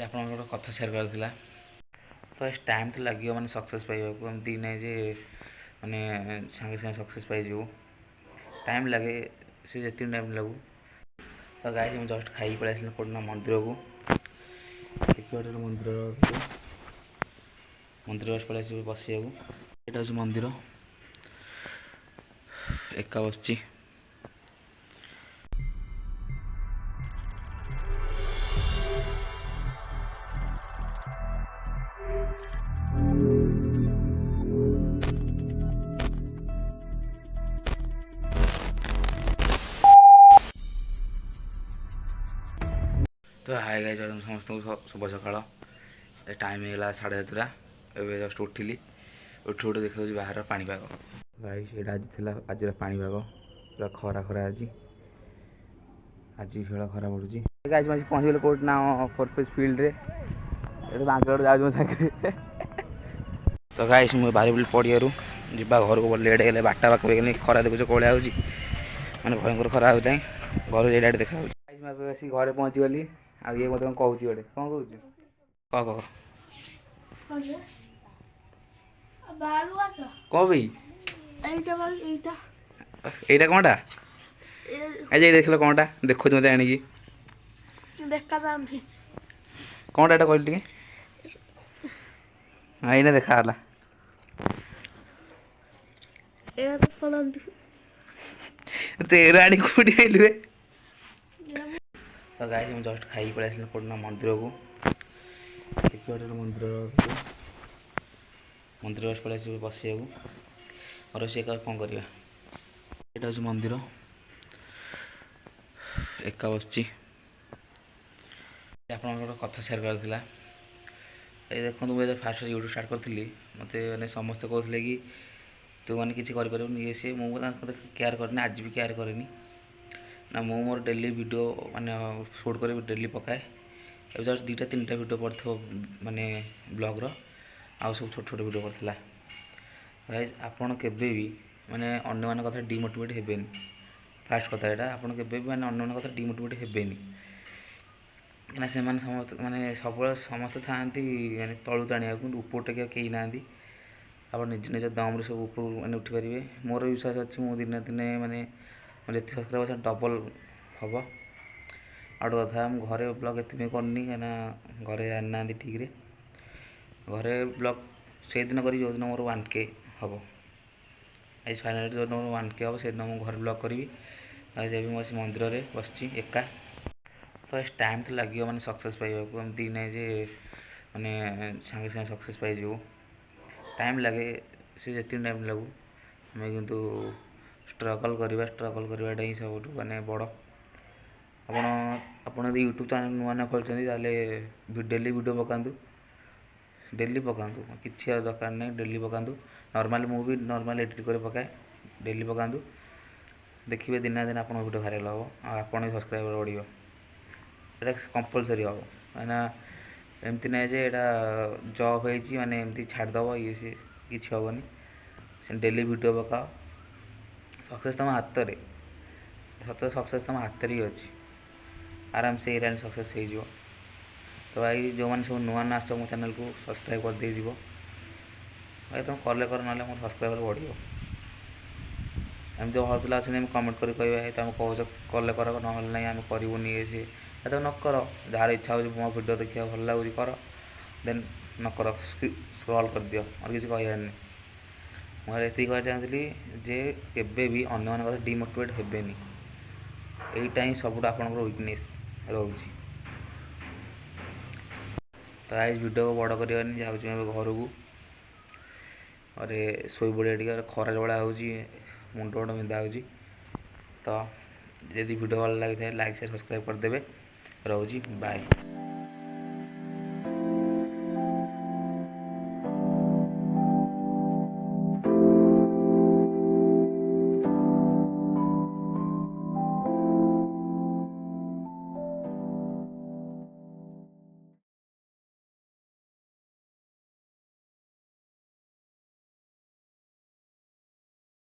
ଆପଣଙ୍କର କଥା ସେୟାର କରିଥିଲା ତ ଟାଇମ୍ ତ ଲାଗିବ ମାନେ ସକ୍ସେସ୍ ପାଇବାକୁ ଏମିତି ନାହିଁ ଯେ ମାନେ ସାଙ୍ଗେ ସାଙ୍ଗେ ସକ୍ସେସ୍ ପାଇଯିବୁ ଟାଇମ୍ ଲାଗେ ସେ ଯେତିକି ଟାଇମ୍ ଲାଗୁ ତ ଗାଈ ମୁଁ ଜଷ୍ଟ ଖାଇକି ପଳେଇ ଆସିଲି କେଉଁଦିନ ମନ୍ଦିରକୁ ଗୋଟେ ମନ୍ଦିର ପଳେଇ ଆସିବି ବସିବାକୁ ଏଇଟା ହେଉଛି ମନ୍ଦିର ଏକା ବସିଛି तो हाय गाइस समस्त शुभ सकाल टाइम है 7:30 एवं जस्ट उठिली उठी उठी देखा बाहर पाणीपाग गाइस ये आज थी आज पाणीपाग पूरा खरा खरा आज खेल खरा पड़ी गाइस मैं पहुँचल कौट ना फोरफेस फिल्ड रे बांकर जाऊँ साइकिल तो गाइस मुझे बाहर पड़ियारू जा घर को लेट है बारटा पाखे खरा देखुच कौड़ा हो मैंने भयंकर खरा होता है घर जाए देखा आसी घरे पहुँची गली आ ये मत कहूँ गोटे कौन कहूँ कह भाई এইটা কোনটা এই যে দেখিল কোনটা দেখো মতে আনিকি দেখা দামি কোনটা এটা কইল টিকে এইনা দেখা হলা এরা তো ফলন্তি তেরা আনি কোটি আইলুয়ে तो गाइस मैं जस्ट खाई पड़े आसिल कोना मंदिर को ଗୋଟେ मंदिर पड़े आस बसिया और रोषे कौन करवा यहाँ हूँ मंदिर एका बसची आपंकर कथा सेयार करता ये देखो मुझे फास्ट यूट्यूब स्टार्ट करी मत मैंने समस्ते कहते कि तू मैंने किसी करें ये सी मुझे केयर करनी आज भी केयर करेनि ना मु मोर डेली वीडियो माने शूट कर डेली पकाए अब जस्ट 2-3टा वीडियो पड़ो माने ब्लॉग रो आउ सब छोट छोट वीडियो करथिला गाइस आपण केबे भी माने अन्य मान कथा डिमोटिवेट हेबेनी फास्ट कथा एटा आपण केबे भी माने अन्य मान कथा डिमोटिवेट हेबेनी ना से माने समस्त माने सब समस्त थांती माने तळु ताणिया কিন্তু ऊपर टेकिया केही नांदी आपण निज निज दम रे सब ऊपर माने उठी परिबे मोर विश्वास अछि मु दिन दिन माने मतलब ये सब्सक्राइबर डबल हम आउट कथा घरे ब्लॉग ये करनी कहीं घरे आना ठीक रे घरे ब्लॉग से दिन करी जो दिन मोर 1K हम आज फाइनल जो दिन मोर 1K हम से दिन मुझे घर ब्लॉग करी आज मुझे मंदिर में बस एका तो टाइम तो लगे मैंने सक्सेस पाइबाक एमती नहीं जे मैंने सागे सागे सक्सेस पाइजु टाइम लगे से जितनी टाइम लगू आम कितु स्ट्रगल करवाटा ही सब माने बड़ आप यूट्यूब चैनल नुआ नुआ खोलते डेली वीडियो पकातु डेली पकातु किसी दरकार नहीं डेली पकातु नॉर्मली मुझे नॉर्मल एडिट कर पकाए डेली पकातु देखिए दिन दिन आप वीडियो भाइराल हम आप सब्सक्राइबर बढ़ ये कंपलसरी हम कहीं एमती ना जे जॉब हो माने एमती छाड़देव ये सी किसी हेनी डेली वीडियो पकाओ सक्सेस तुम हाथ में सत सक्सेस तुम हाथ में ही अच्छी आराम से एरिया सक्सेस हो तो भाई जो मैंने सब नुआ नुआ आस मो चैनल को सब्सक्राइब कर दे भाई तुम कले कर ना मोर सब्सक्राइबर बढ़ एम जो हौसला अच्छे कमेंट कर तुम कह कले कर ना आम करूनी ये सी तो न कर जार इच्छा हो मो वीडियो देखा भल लगुच कर देन न कर स्क्रॉल कर दियो और किसी कहर नहीं मुझे ये कह चाहती जे केबे भी अन्य मान कथा डिमोटिवेट हेबेनी यहीटा ही सब आप वीकनेस रोच तो आज वीडियो को बड़ करनी जाऊँ घर को और शोई पड़िया टे खरा जड़ा हो मुंड मुंड बिंधा हो तो यदि वीडियो भल लगी लाइक शेयर सब्सक्राइब करदे रोजी बाय।